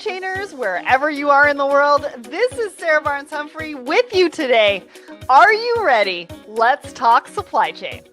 chainers, wherever you are in the world. This is Sarah Barnes-Humphrey with you today. Are you ready? Let's talk supply chain.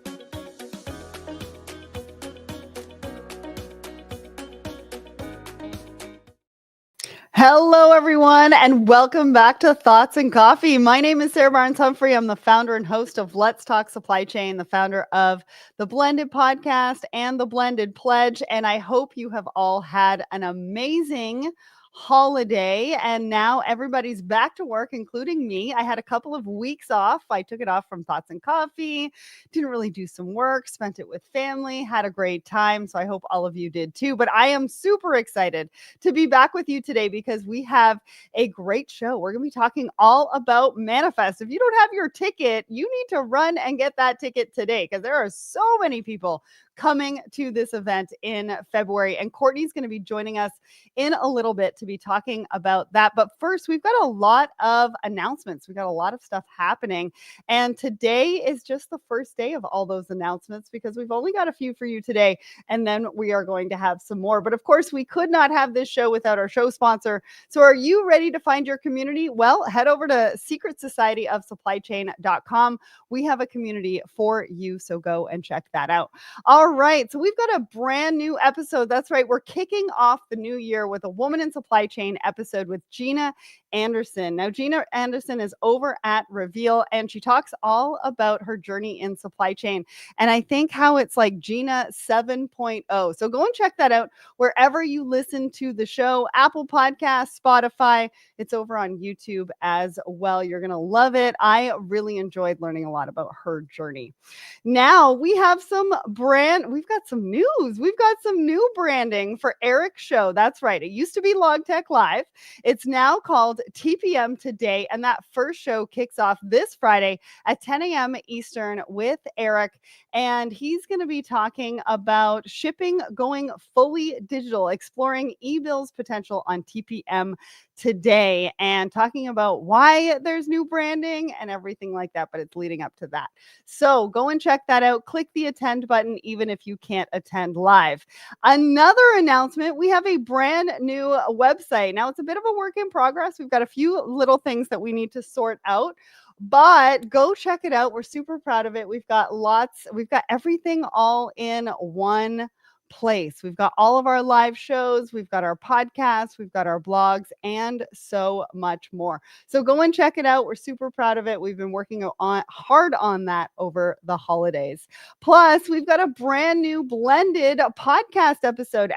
Hello, everyone, and welcome back to Thoughts and Coffee. My name is Sarah Barnes-Humphrey. I'm the founder and host of Let's Talk Supply Chain, the founder of the Blended Podcast and the Blended Pledge. And I hope you have all had an amazing holiday, and now everybody's back to work, including me. I had a couple of weeks off. I took it off from Thoughts and Coffee, didn't really do some work, spent it with family, had a great time. So I hope all of you did too. But I am super excited to be back with you today because we have a great show. We're going to be talking all about Manifest. If you don't have your ticket, you need to run and get that ticket today because there are so many people coming to this event in February. And Courtney's going to be joining us in a little bit to be talking about that. But first, we've got a lot of announcements. We've got a lot of stuff happening. And today is just the first day of all those announcements because we've only got a few for you today. And then we are going to have some more. But of course, we could not have this show without our show sponsor. So are you ready to find your community? Well, head over to secretsocietyofsupplychain.com. We have a community for you. So go and check that out. All right. So we've got a brand new episode. That's right. We're kicking off the new year with a Woman in Supply Chain episode with Gina Anderson. Now, Gina Anderson is over at Reveal, and she talks all about her journey in supply chain. And I think how it's like Gina 7.0. So go and check that out wherever you listen to the show, Apple Podcasts, Spotify. It's over on YouTube as well. You're going to love it. I really enjoyed learning a lot about her journey. Now we have we've got some news. We've got some new branding for Eric's show. That's right. It used to be LogTech Live. It's now called TPM Today. And that first show kicks off this Friday at 10 a.m. Eastern with Eric. And he's going to be talking about shipping going fully digital, exploring eBill's potential on TPM Today, and talking about why there's new branding and everything like that, but it's leading up to that. So go and check that out. Click the attend button, even if you can't attend live. Another announcement, we have a brand new website. Now it's a bit of a work in progress. We've got a few little things that we need to sort out, but go check it out. We're super proud of it. We've got everything all in one place. We've got all of our live shows, we've got our podcasts, we've got our blogs, and so much more. So go and check it out. We're super proud of it. We've been working hard on that over the holidays. Plus, we've got a brand new Blended podcast episode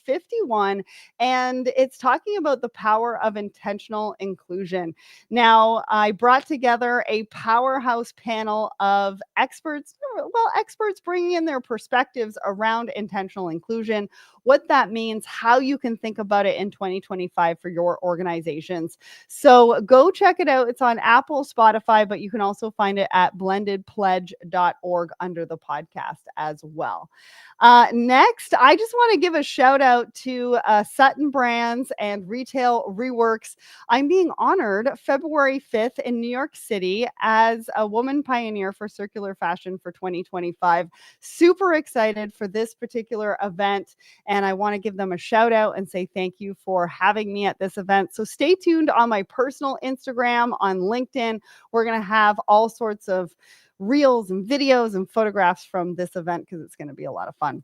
51, and it's talking about the power of intentional inclusion. Now, I brought together a powerhouse panel of experts bringing in their perspectives around intentional inclusion, what that means, how you can think about it in 2025 for your organizations. So go check it out. It's on Apple, Spotify, but you can also find it at blendedpledge.org under the podcast as well. Next, I just want to give a shout out to Sutton Brands and Retail Reworks. I'm being honored February 5th in New York City as a woman pioneer for circular fashion for 2025. Super excited for this particular event, and I want to give them a shout out and say thank you for having me at this event. So stay tuned on my personal Instagram, on LinkedIn. We're going to have all sorts of reels and videos and photographs from this event because it's going to be a lot of fun.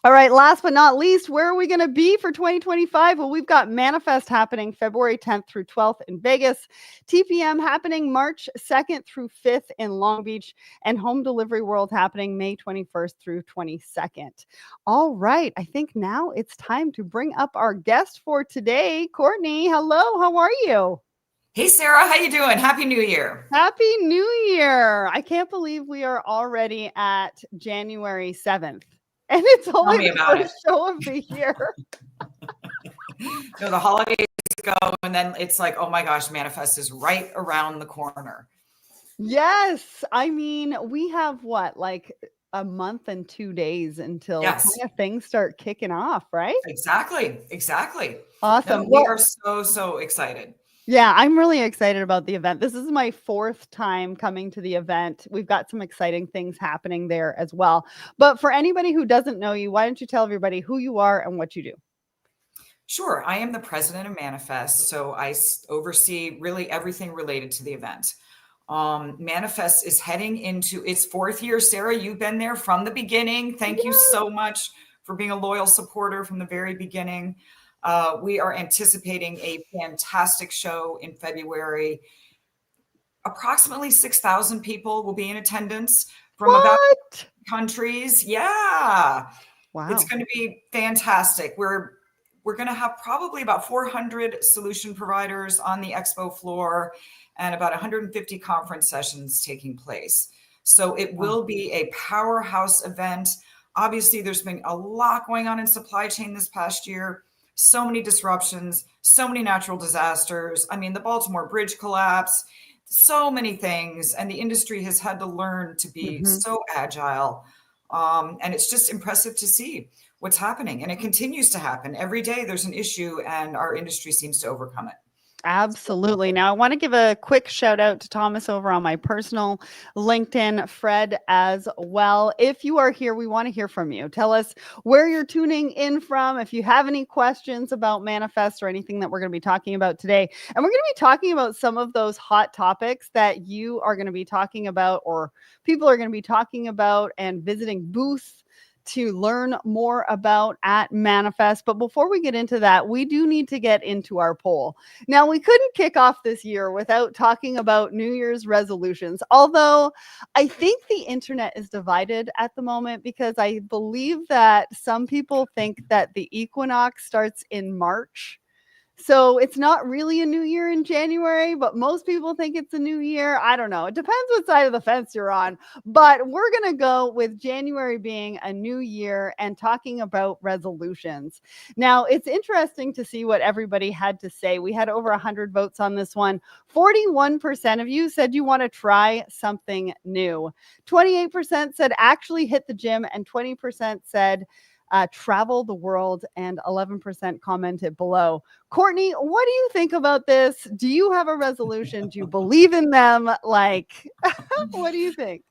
All right, last but not least, where are we going to be for 2025? Well, we've got Manifest happening February 10th through 12th in Vegas, TPM happening March 2nd through 5th in Long Beach, and Home Delivery World happening May 21st through 22nd. All right, I think now it's time to bring up our guest for today. Courtney, hello, how are you? Hey, Sarah, how you doing? Happy New Year. Happy New Year. I can't believe we are already at January 7th. And it's only the first show of the year. No, the holidays go, and then it's like, oh my gosh, Manifest is right around the corner. Yes. I mean, we have like a month and 2 days until kind of things start kicking off, right? Exactly. Awesome. No, we are so excited. Yeah, I'm really excited about the event. This is my 4th time coming to the event. We've got some exciting things happening there as well. But for anybody who doesn't know you, why don't you tell everybody who you are and what you do? Sure. I am the president of Manifest, so I oversee really everything related to the event. Manifest is heading into its fourth year. Sarah, you've been there from the beginning. Thank you Yes. so much for being a loyal supporter from the very beginning. We are anticipating a fantastic show in February. Approximately 6,000 people will be in attendance from about What? countries. Yeah. It's Wow. going to be fantastic. We're going to have probably about 400 solution providers on the expo floor and about 150 conference sessions taking place. So it Wow. will be a powerhouse event. Obviously, there's been a lot going on in supply chain this past year. So many disruptions, so many natural disasters. I mean, the Baltimore Bridge collapse, so many things. And the industry has had to learn to be Mhm. so agile. And it's just impressive to see what's happening. And it continues to happen. Every day there's an issue and our industry seems to overcome it. Absolutely. Now, I want to give a quick shout out to Thomas over on my personal LinkedIn, Fred as well. If you are here, we want to hear from you. Tell us where you're tuning in from. If you have any questions about Manifest or anything that we're going to be talking about today, and we're going to be talking about some of those hot topics that you are going to be talking about, or people are going to be talking about, and visiting booths to learn more about at Manifest. But before we get into that, we do need to get into our poll. Now, we couldn't kick off this year without talking about New Year's resolutions, although I think the internet is divided at the moment because I believe that some people think that the equinox starts in March. So it's not really a new year in January, but most people think it's a new year. I don't know. It depends what side of the fence you're on. But we're going to go with January being a new year and talking about resolutions. Now, it's interesting to see what everybody had to say. We had over 100 votes on this one. 41% of you said you want to try something new. 28% said actually hit the gym, and 20% said travel the world, and 11% commented below. Courtney, what do you think about this? Do you have a resolution? Do you believe in them? Like, what do you think?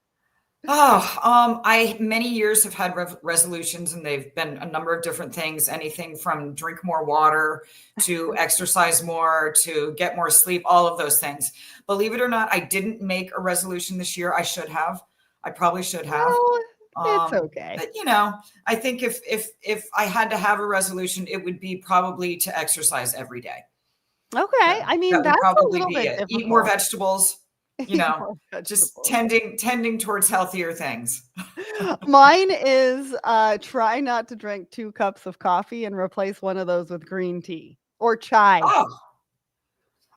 I many years have had resolutions, and they've been a number of different things. Anything from drink more water to exercise more to get more sleep. All of those things. Believe it or not, I didn't make a resolution this year. I should have. I probably should have. Well, it's okay. But I think if I had to have a resolution, it would be probably to exercise every day. Okay. I mean, That would that's a probably little be bit it. Eat more difficult. vegetables, Eat more just vegetables. tending towards healthier things. Mine is try not to drink 2 cups of coffee and replace one of those with green tea or chai. Oh,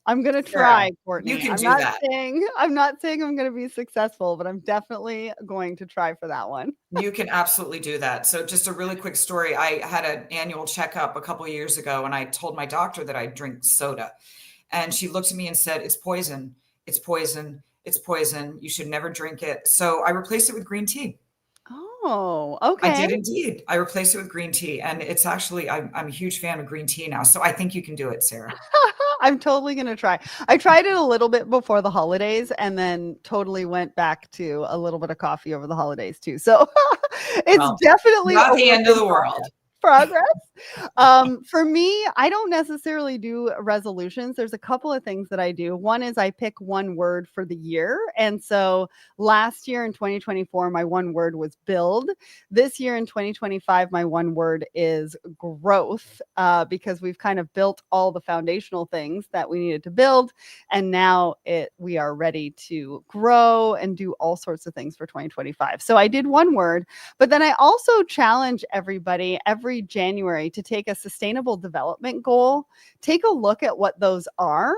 I'm gonna Sarah, try, you Courtney. can I'm do not that. saying I'm not saying I'm gonna be successful, but I'm definitely going to try for that one. You can absolutely do that. So just a really quick story. I had an annual checkup a couple of years ago, and I told my doctor that I drink soda. And she looked at me and said, "It's poison. It's poison. It's poison. You should never drink it." So I replaced it with green tea. Oh, I okay. did indeed. I replaced it with green tea, and it's actually I'm a huge fan of green tea now. So I think you can do it, Sarah. I'm totally gonna try. I tried it a little bit before the holidays and then totally went back to a little bit of coffee over the holidays too. So it's Well, definitely a not the work end of in the world. progress. For me, I don't necessarily do resolutions. There's a couple of things that I do. One is I pick one word for the year. And so last year in 2024, my one word was build. This year in 2025, my one word is growth, because we've kind of built all the foundational things that we needed to build. And now we are ready to grow and do all sorts of things for 2025. So I did one word, but then I also challenge everybody every January to take a sustainable development goal, take a look at what those are,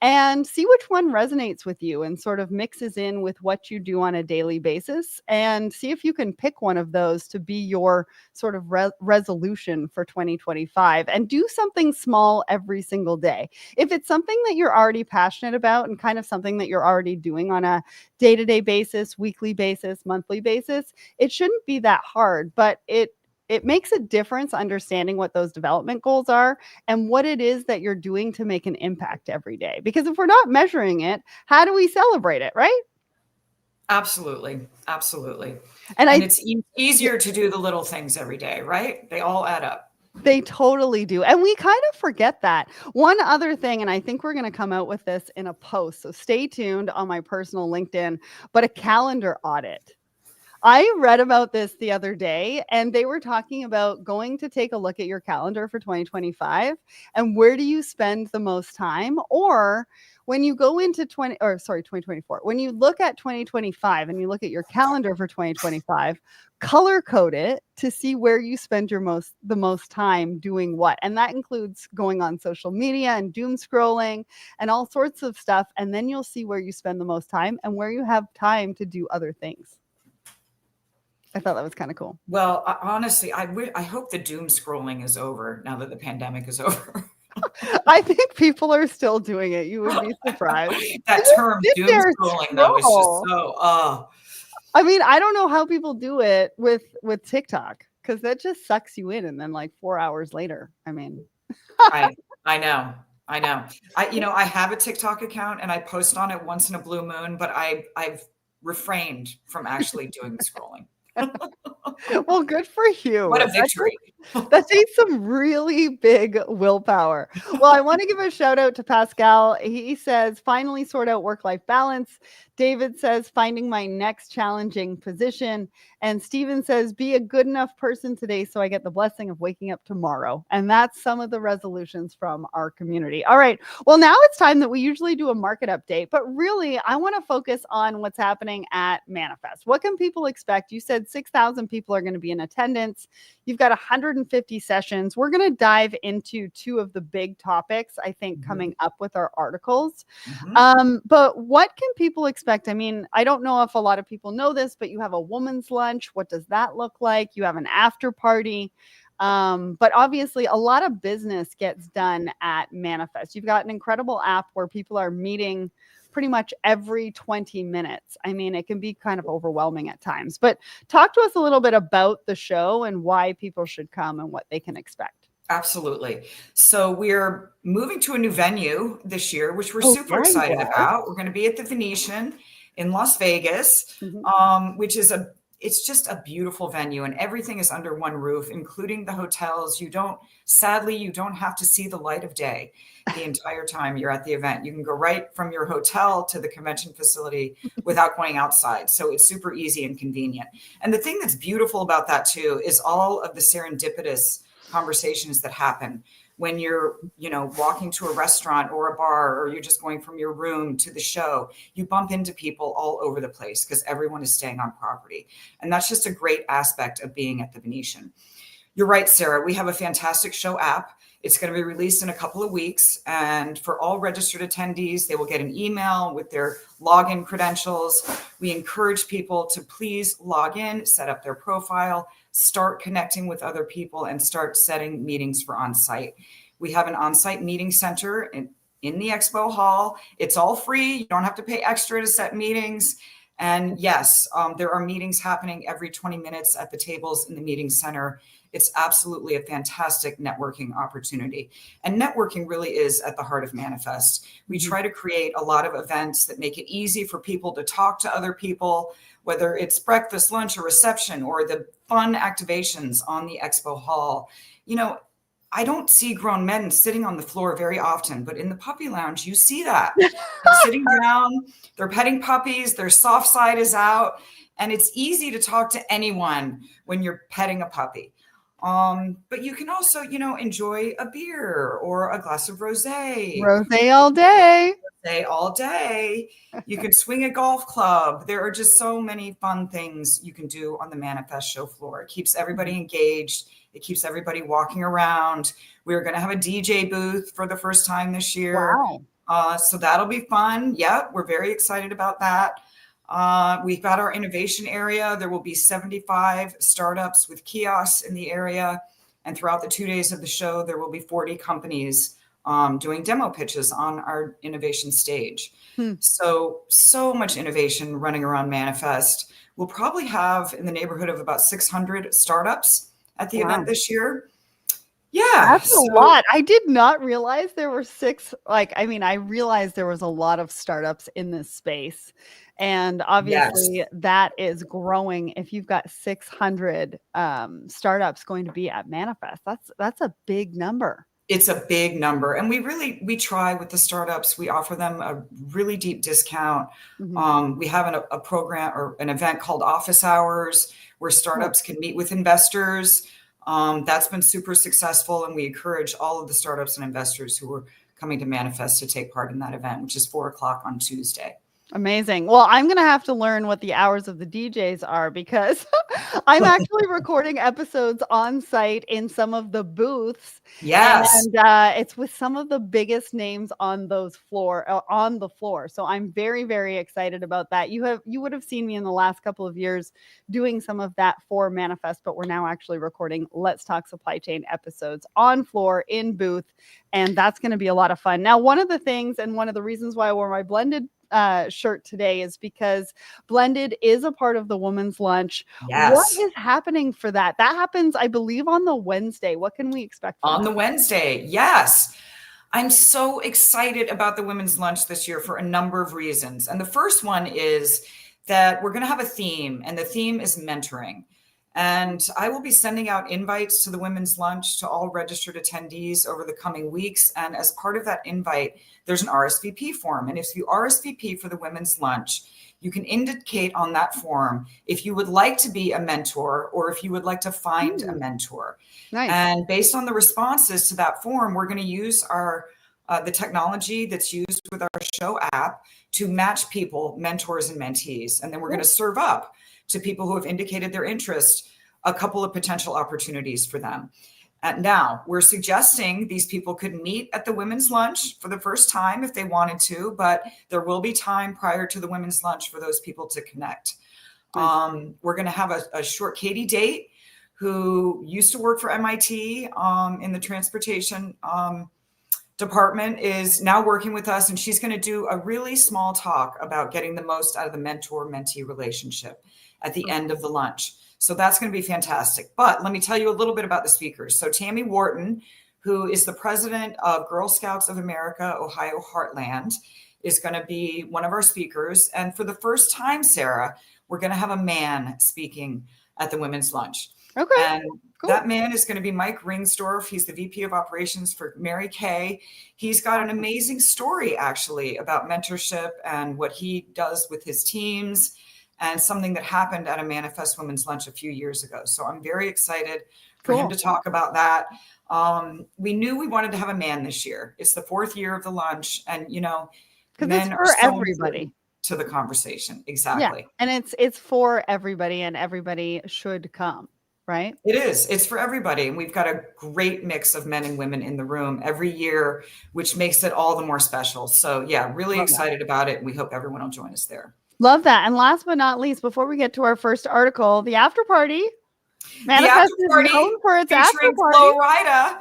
and see which one resonates with you and sort of mixes in with what you do on a daily basis, and see if you can pick one of those to be your sort of resolution for 2025, and do something small every single day. If it's something that you're already passionate about and kind of something that you're already doing on a day-to-day basis, weekly basis, monthly basis, it shouldn't be that hard, but it makes a difference understanding what those development goals are and what it is that you're doing to make an impact every day. Because if we're not measuring it, how do we celebrate it, right? Absolutely. Absolutely. And And I it's easier to do the little things every day, right? They all add up. They totally do. And we kind of forget that. One other thing, and I think we're going to come out with this in a post. So stay tuned on my personal LinkedIn, but a calendar audit. I read about this the other day, and they were talking about going to take a look at your calendar for 2025 and where do you spend the most time, or when you go into 2024, when you look at 2025 and you look at your calendar for 2025, color code it to see where you spend the most time doing what. And that includes going on social media and doom scrolling and all sorts of stuff. And then you'll see where you spend the most time and where you have time to do other things. I thought that was kind of cool. Well, honestly, I hope the doom scrolling is over now that the pandemic is over. I think people are still doing it. You would be surprised. That term doom scrolling though is just so I mean, I don't know how people do it with TikTok, because that just sucks you in, and then like 4 hours later. I mean, I know. I have a TikTok account and I post on it once in a blue moon, but I've refrained from actually doing the scrolling. Well, good for you. What a victory. That takes some really big willpower. Well, I want to give a shout out to Pascal. He says, finally sort out work-life balance. David says, finding my next challenging position. And Steven says, be a good enough person today so I get the blessing of waking up tomorrow. And that's some of the resolutions from our community. All right. Well, now it's time that we usually do a market update, but really I want to focus on what's happening at Manifest. What can people expect? You said 6,000 people are going to be in attendance. You've got 150 sessions. We're going to dive into two of the big topics, I think, coming up with our articles. But what can people expect? I mean, I don't know if a lot of people know this, but you have a woman's lunch. What does that look like? You have an after party. But obviously, a lot of business gets done at Manifest. You've got an incredible app where people are meeting pretty much every 20 minutes. I mean, it can be kind of overwhelming at times. But talk to us a little bit about the show and why people should come and what they can expect. Absolutely. So we're moving to a new venue this year, which we're super excited about. We're going to be at the Venetian in Las Vegas, which is it's just a beautiful venue, and everything is under one roof, including the hotels. Sadly, you don't have to see the light of day the entire time you're at the event. You can go right from your hotel to the convention facility without going outside. So it's super easy and convenient. And the thing that's beautiful about that too is all of the serendipitous conversations that happen when you're, walking to a restaurant or a bar, or you're just going from your room to the show. You bump into people all over the place because everyone is staying on property. And that's just a great aspect of being at the Venetian. You're right, Sarah. We have a fantastic show app. It's going to be released in a couple of weeks. And for all registered attendees, they will get an email with their login credentials. We encourage people to please log in, set up their profile, start connecting with other people, and start setting meetings for on-site. We have an on-site meeting center in the expo hall. It's all free. You don't have to pay extra to set meetings. And yes, there are meetings happening every 20 minutes at the tables in the meeting center. It's absolutely a fantastic networking opportunity. And networking really is at the heart of Manifest. We try to create a lot of events that make it easy for people to talk to other people, whether it's breakfast, lunch, or reception, or the fun activations on the expo hall. I don't see grown men sitting on the floor very often, but in the puppy lounge, you see that. They're sitting down, they're petting puppies, their soft side is out, and it's easy to talk to anyone when you're petting a puppy. But you can also, enjoy a beer or a glass of rosé. Rosé all day. Rosé all day. You can swing a golf club. There are just so many fun things you can do on the Manifest show floor. It keeps everybody engaged. It keeps everybody walking around. We're going to have a DJ booth for the first time this year. Wow. So that'll be fun. Yeah, we're very excited about that. We've got our innovation area. There will be 75 startups with kiosks in the area. And throughout the 2 days of the show, there will be 40 companies doing demo pitches on our innovation stage. So much innovation running around Manifest. We'll probably have in the neighborhood of about 600 startups at the event this year. Yeah. That's a So lot. I did not realize there were 6 I realized there was a lot of startups in this space, and yes, obviously that is growing. If you've got 600, startups going to be at Manifest, that's a big number. it's a big number. And we try with the startups, we offer them a really deep discount. Mhm. We have a program or an event called Office Hours where Cool. startups can meet with investors. That's been super successful. And we encourage all of the startups and investors who are coming to Manifest to take part in that event, which is 4 o'clock on Tuesday. Amazing. Well, I'm gonna have to learn what the hours of the DJs are because I'm actually recording episodes on site in some of the booths, Yes. and it's with some of the biggest names on on the floor. So I'm very, very excited about that. You would have seen me in the last couple of years doing some of that for Manifest, but we're now actually recording Let's Talk Supply Chain episodes on floor in booth, and that's going to be a lot of fun. Now, one of the things and one of the reasons why I wore my blended shirt today is because Blended is a part of the women's lunch. What Yes. is happening for that? That happens, I believe, on the Wednesday. What can we expect from On that? the Wednesday. Yes. I'm so excited about the women's lunch this year for a number of reasons. And the first one is that we're going to have a theme, and the theme is mentoring. And I will be sending out invites to the women's lunch to all registered attendees over the coming weeks. And as part of that invite, there's an RSVP form. And if you RSVP for the women's lunch, you can indicate on that form if you would like to be a mentor or if you would like to find a mentor. Nice. And based on the responses to that form, we're going to use the technology that's used with our show app to match people, mentors and mentees. And then we're going to serve up to people who have indicated their interest a couple of potential opportunities for them. Now, we're suggesting these people could meet at the women's lunch for the first time if they wanted to, but there will be time prior to the women's lunch for those people to connect. Nice. We're going to have a short Katie date who used to work for MIT in the transportation department, is now working with us, and she's going to do a really small talk about getting the most out of the mentor-mentee relationship at the end of the lunch. So that's going to be fantastic. But let me tell you a little bit about the speakers. So Tammy Wharton, who is the president of Girl Scouts of America, Ohio Heartland, is going to be one of our speakers. And for the first time, Sarah, we're going to have a man speaking at the women's lunch. Okay. And Cool. that man is going to be Mike Ringsdorf. He's the VP of operations for Mary Kay. He's got an amazing story, actually, about mentorship and what he does with his teams, and something that happened at a Manifest Women's Lunch a few years ago. So I'm very excited for him to talk about that. We knew we wanted to have a man this year. It's the 4th year of the lunch, and Because men it's are for so everybody. important to the conversation. Yeah. Exactly. And it's for everybody, and everybody should come, right? It is. It's for everybody. And we've got a great mix of men and women in the room every year, which makes it all the more special. So yeah, really excited about it. And we hope everyone will join us there. Love that. And last but not least, before we get to our first article, the after party. Manifest is known for its after party. Flo Rida.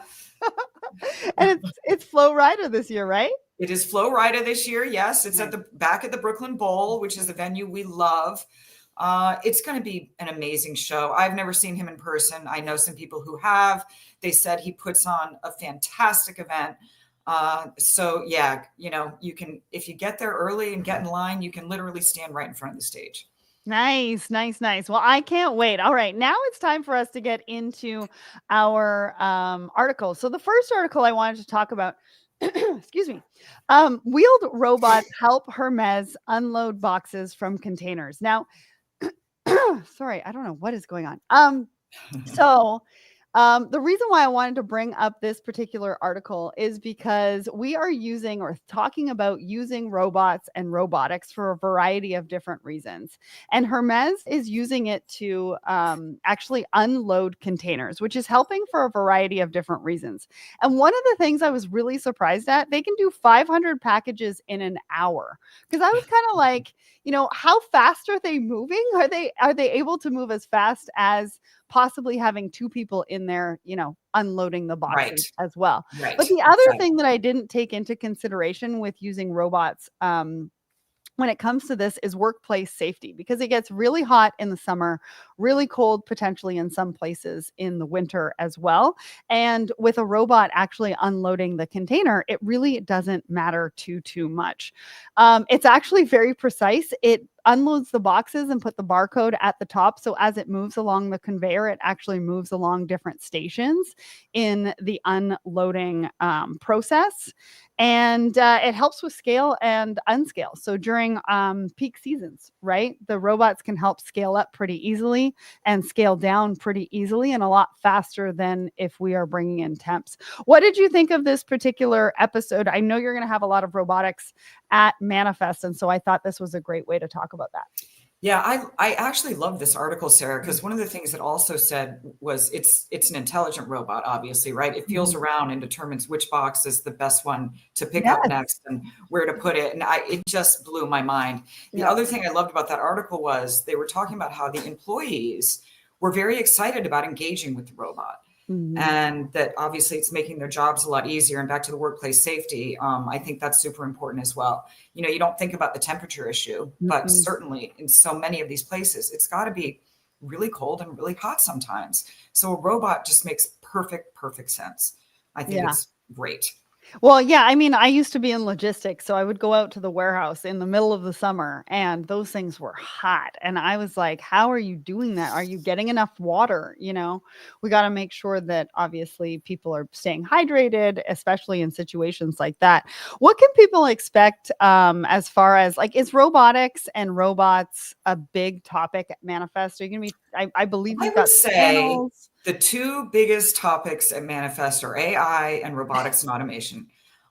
And it's Flo Rida this year, right? It is Flo Rida this year. Yes, it's at the back at the Brooklyn Bowl, which is a venue we love. It's going to be an amazing show. I've never seen him in person. I know some people who have. They said he puts on a fantastic event. So yeah, you can, if you get there early and get in line, you can literally stand right in front of the stage. Nice, nice, nice. Well, I can't wait. All right, now it's time for us to get into our article. So the first article I wanted to talk about, excuse me, wheeled robots help Hermes unload boxes from containers. Now, sorry, I don't know what is going on. So the reason why I wanted to bring up this particular article is because we are using or talking about using robots and robotics for a variety of different reasons. And Hermes is using it to actually unload containers, which is helping for a variety of different reasons. And one of the things I was really surprised at, they can do 500 packages in an hour. Because I was kind of like, how fast are they moving? Are they able to move as fast as possibly having 2 people in there, unloading the boxes as well. But the other thing that I didn't take into consideration with using robots when it comes to this is workplace safety, because it gets really hot in the summer, really cold potentially in some places in the winter as well. And with a robot actually unloading the container, it really doesn't matter too much. It's actually very precise. It unloads the boxes and put the barcode at the top. So as it moves along the conveyor, it actually moves along different stations in the unloading process. And it helps with scale and unscale. So during peak seasons, right, the robots can help scale up pretty easily and scale down pretty easily and a lot faster than if we are bringing in temps. What did you think of this particular episode? I know you're going to have a lot of robotics at Manifest, and so I thought this was a great way to talk about that. Yeah, I actually love this article, Sarah, because one of the things it also said was it's an intelligent robot, obviously, right? It feels around and determines which box is the best one to pick up next and where to put it. And it just blew my mind. The other thing I loved about that article was they were talking about how the employees were very excited about engaging with the robot. And that obviously it's making their jobs a lot easier. And back to the workplace safety, I think that's super important as well. You know, you don't think about the temperature issue, but certainly in so many of these places, it's got to be really cold and really hot sometimes. So a robot just makes perfect sense. I think it's great. Well, yeah, I mean, I used to be in logistics, so I would go out to the warehouse in the middle of the summer, and those things were hot. And I was like, how are you doing that? Are you getting enough water? You know, we got to make sure that obviously people are staying hydrated, especially in situations like that. What can people expect as far as like, is robotics and robots a big topic at Manifest? Are you going to be, I believe you've got panels. The two biggest topics at Manifest are AI and robotics and automation.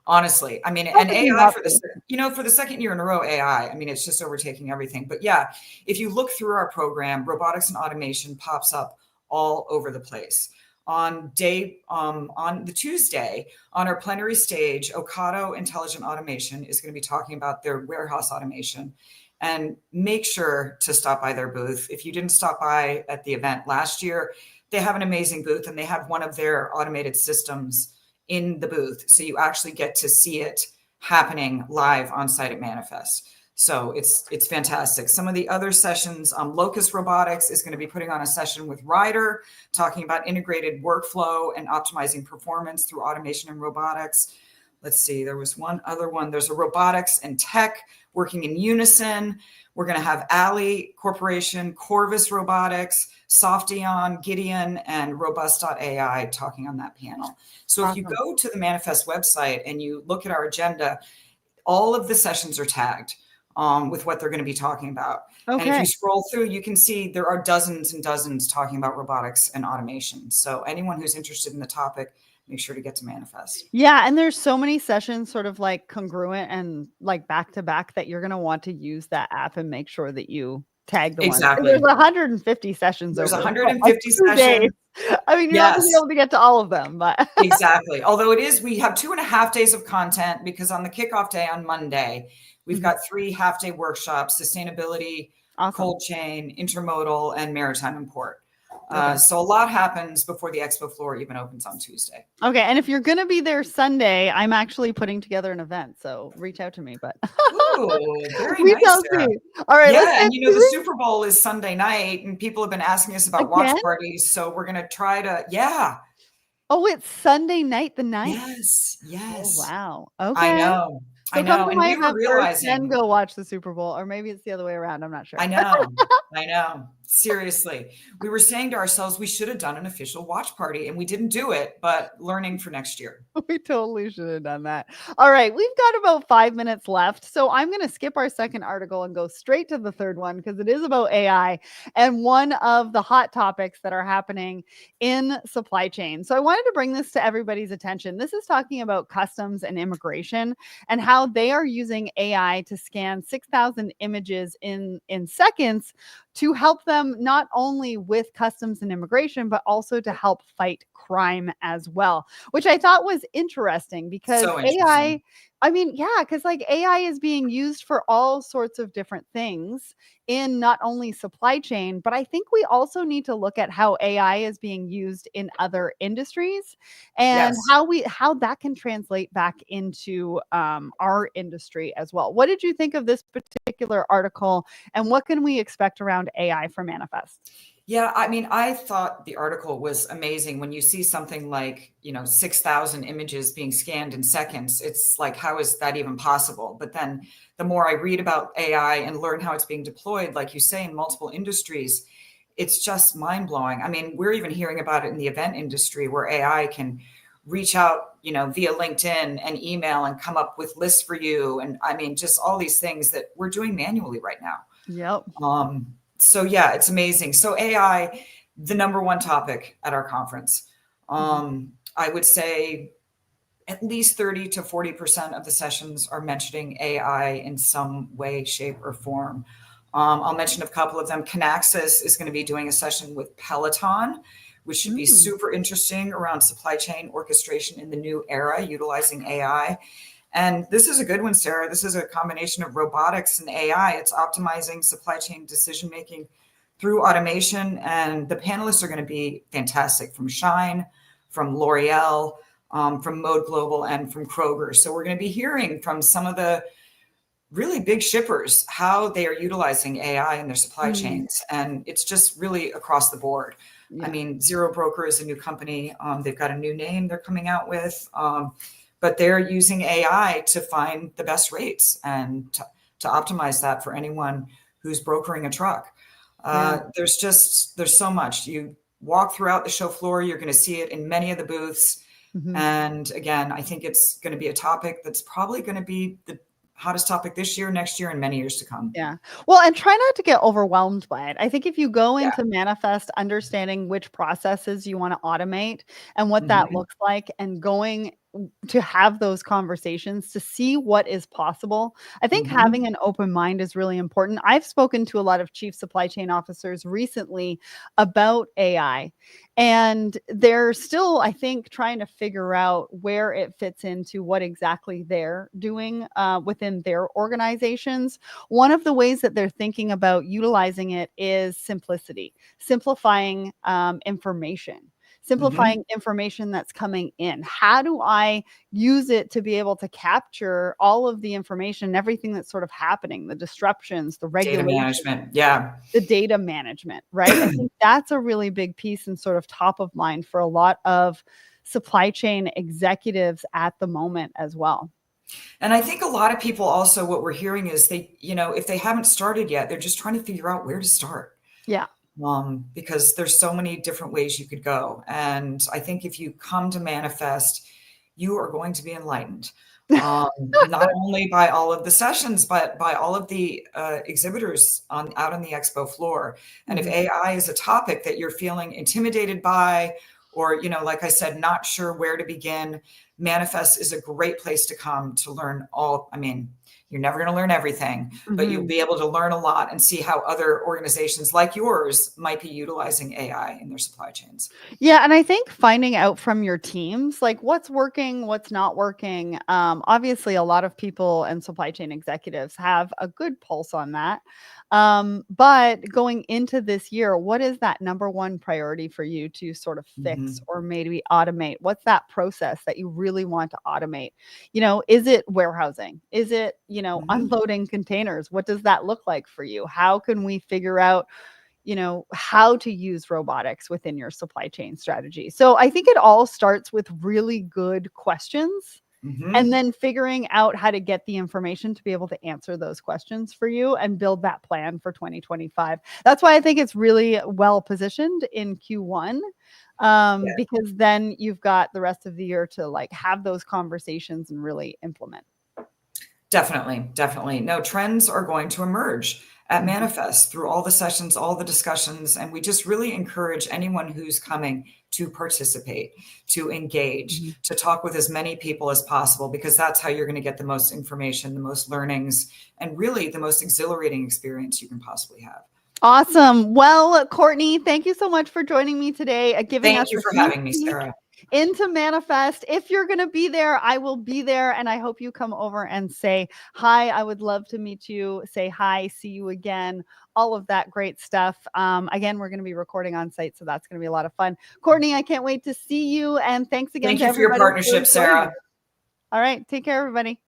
Honestly, I mean, and AI for the second year in a row, AI, I mean, it's just overtaking everything. But yeah, if you look through our program, robotics and automation pops up all over the place. On the Tuesday, on our plenary stage, Ocado Intelligent Automation is going to be talking about their warehouse automation. And make sure to stop by their booth. If you didn't stop by at the event last year, they have an amazing booth, and they have one of their automated systems in the booth. So you actually get to see it happening live on site at Manifest. So it's fantastic. Some of the other sessions, Locust Robotics is going to be putting on a session with Ryder, talking about integrated workflow and optimizing performance through automation and robotics. Let's see, there was one other one. There's a robotics and tech working in unison. We're going to have Alley Corporation, Corvus Robotics, Softion, Gideon, and Robust.ai talking on that panel. So if you go to the Manifest website and you look at our agenda, all of the sessions are tagged with what they're going to be talking about. And if you scroll through, you can see there are dozens and dozens talking about robotics and automation. So anyone who's interested in the topic, make sure to get to Manifest. Yeah. And there's so many sessions sort of like congruent and like back to back that you're going to want to use that app and make sure that you tag the exactly. There's 150 sessions. There's 150 sessions. I mean, you're not going to be able to get to all of them, but exactly. Although we have 2.5 days of content, because on the kickoff day on Monday, we've got 3 half-day workshops: sustainability, cold chain, intermodal, and maritime import. So a lot happens before the expo floor even opens on Tuesday. Okay. And if you're going to be there Sunday, I'm actually putting together an event. So reach out to me, but ooh, very nice, Sarah. All right. Yeah. And you know, the Super Bowl is Sunday night, and people have been asking us about watch parties. So we're going to try to, Oh, it's Sunday night, the 9th. Yes. Oh, wow. Okay. I know. So come to my event first, then go watch the Super Bowl, or maybe it's the other way around. I'm not sure. I know. Seriously. We were saying to ourselves, we should have done an official watch party, and we didn't do it, but learning for next year. We totally should have done that. All right. We've got about 5 minutes left. So I'm going to skip our second article and go straight to the third one, because it is about AI and one of the hot topics that are happening in supply chain. So I wanted to bring this to everybody's attention. This is talking about customs and immigration and how they are using AI to scan 6,000 images in seconds to help them not only with customs and immigration, but also to help fight crime as well, which I thought was interesting, because AI, I mean, yeah, because like AI is being used for all sorts of different things in not only supply chain, but I think we also need to look at how AI is being used in other industries and Yes. how that can translate back into our industry as well. What did you think of this particular article, and what can we expect around AI for Manifest? Yeah, I mean, I thought the article was amazing. When you see something like, 6,000 images being scanned in seconds, it's like, how is that even possible? But then the more I read about AI and learn how it's being deployed, like you say, in multiple industries, it's just mind blowing. I mean, we're even hearing about it in the event industry where AI can reach out, via LinkedIn and email and come up with lists for you. And I mean, just all these things that we're doing manually right now. Yep. So yeah, it's amazing. So AI, the number one topic at our conference. I would say at least 30 to 40% of the sessions are mentioning AI in some way, shape, or form. I'll mention a couple of them. Kinaxis is going to be doing a session with Peloton, which should be super interesting around supply chain orchestration in the new era, utilizing AI. And this is a good one, Sarah. This is a combination of robotics and AI. It's optimizing supply chain decision making through automation. And the panelists are going to be fantastic, from Shine, from L'Oreal, from Mode Global, and from Kroger. So we're going to be hearing from some of the really big shippers how they are utilizing AI in their supply chains. And it's just really across the board. Yeah. I mean, Zero Broker is a new company. They've got a new name they're coming out with. But they're using AI to find the best rates and to optimize that for anyone who's brokering a truck. There's so much. You walk throughout the show floor, you're going to see it in many of the booths. And again, I think it's going to be a topic that's probably going to be the hottest topic this year, next year, and many years to come. Yeah. Well, and try not to get overwhelmed by it. I think if you go into Manifest understanding which processes you want to automate and what that looks like, and going to have those conversations to see what is possible. I think having an open mind is really important. I've spoken to a lot of chief supply chain officers recently about AI, and they're still, I think, trying to figure out where it fits into what exactly they're doing within their organizations. One of the ways that they're thinking about utilizing it is simplicity, simplifying information. Simplifying information that's coming in. How do I use it to be able to capture all of the information, everything that's sort of happening, the disruptions, the regulations, data management, the data management, right? I think that's a really big piece and sort of top of mind for a lot of supply chain executives at the moment as well. And I think a lot of people also, what we're hearing is they, if they haven't started yet, they're just trying to figure out where to start. Yeah. Because there's so many different ways you could go. And I think if you come to Manifest, you are going to be enlightened, not only by all of the sessions, but by all of the exhibitors out on the expo floor. And if AI is a topic that you're feeling intimidated by, or, like I said, not sure where to begin, Manifest is a great place to come to learn all. I mean, you're never going to learn everything, but you'll be able to learn a lot and see how other organizations like yours might be utilizing AI in their supply chains. Yeah. And I think finding out from your teams, like what's working, what's not working. Obviously, a lot of people and supply chain executives have a good pulse on that. But going into this year, what is that number one priority for you to sort of fix or maybe automate? What's that process that you really want to automate? Is it warehousing? Is it, unloading containers? What does that look like for you? How can we figure out, how to use robotics within your supply chain strategy? So I think it all starts with really good questions. And then figuring out how to get the information to be able to answer those questions for you and build that plan for 2025. That's why I think it's really well positioned in Q1, because then you've got the rest of the year to like have those conversations and really implement. Definitely. No, trends are going to emerge at Manifest through all the sessions, all the discussions. And we just really encourage anyone who's coming to participate, to engage, to talk with as many people as possible, because that's how you're going to get the most information, the most learnings, and really the most exhilarating experience you can possibly have. Awesome. Well, Courtney, thank you so much for joining me today. Thank you for having me, Sarah. into Manifest. If you're going to be there, I will be there. And I hope you come over and say hi. I would love to meet you, say hi, see you again, all of that great stuff. Again, we're going to be recording on site, so that's going to be a lot of fun. Courtney, I can't wait to see you. And thanks again Thank to you for your everybody. partnership, Sarah. All right. Take care, everybody.